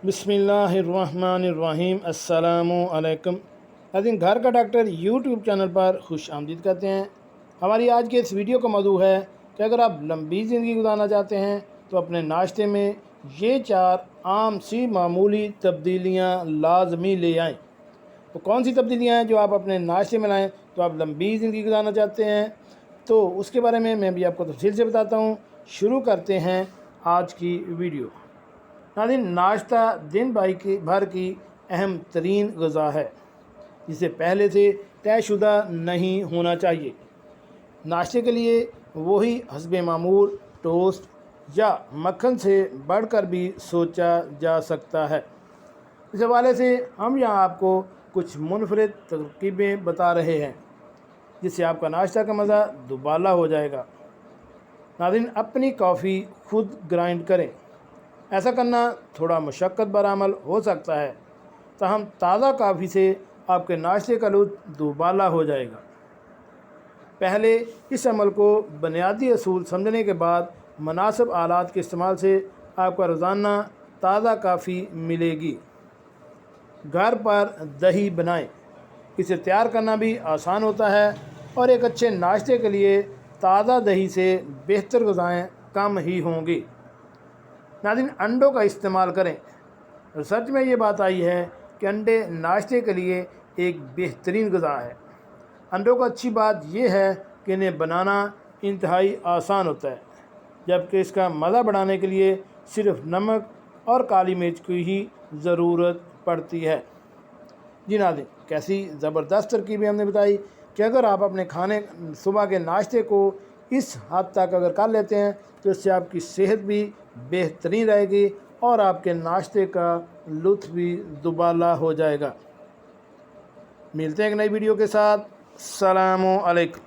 बिस्मिल्लाहिर्रहमानिर्रहीम। अस्सलामु अलैकुम। नाज़रीन, घर का डॉक्टर यूट्यूब चैनल पर खुश आमदीद करते हैं। हमारी आज के इस वीडियो का मौजू है कि अगर आप लंबी ज़िंदगी गुजारना चाहते हैं तो अपने नाश्ते में ये 4 आम सी मामूली तब्दीलियाँ लाजमी ले आएँ। तो कौन सी तब्दीलियाँ हैं जो आप अपने नाश्ते में लाएँ तो आप लंबी ज़िंदगी गुजारना चाहते हैं, तो उसके बारे में मैं भी आपको तफसील से बताता हूँ। शुरू करते हैं आज की वीडियो। नाज़रीन, नाश्ता दिन भर की अहम तरीन ग़िज़ा है जिसे पहले से तयशुदा नहीं होना चाहिए। नाश्ते के लिए वही हस्ब मामूल टोस्ट या मक्खन से बढ़कर भी सोचा जा सकता है। इस हवाले से हम यहाँ आपको कुछ मुनफरिद तरकीबें बता रहे हैं जिससे आपका नाश्ता का मज़ा दुबाला हो जाएगा। नाज़रीन, अपनी कॉफ़ी खुद ग्राइंड करें। ऐसा करना थोड़ा मुशक्क़त बरामल हो सकता है, ताहम ताज़ा कॉफ़ी से आपके नाश्ते का लुत्फ़ दुबाला हो जाएगा। पहले इस अमल को बुनियादी असूल समझने के बाद मुनासिब आलात के इस्तेमाल से आपका रोज़ाना ताज़ा कॉफ़ी मिलेगी। घर पर दही बनाएं। इसे तैयार करना भी आसान होता है और एक अच्छे नाश्ते के लिए ताज़ा दही से बेहतर ग़िज़ाएँ कम ही होंगी। नाज़रीन, अंडों का इस्तेमाल करें। रिसर्च में ये बात आई है कि अंडे नाश्ते के लिए एक बेहतरीन ग़िज़ा है। अंडों को अच्छी बात यह है कि इन्हें बनाना इंतहाई आसान होता है, जबकि इसका मज़ा बढ़ाने के लिए सिर्फ नमक और काली मिर्च की ही ज़रूरत पड़ती है। जी नाज़रीन, कैसी ज़बरदस्त तरकीबें हमने बताई कि अगर आप अपने खाने सुबह के नाश्ते को इस हद तक अगर कर लेते हैं तो इससे आपकी सेहत भी बेहतरीन रहेगी और आपके नाश्ते का लुत्फ़ भी दुबाला हो जाएगा। मिलते हैं एक नई वीडियो के साथ। अस्सलामु अलैकुम।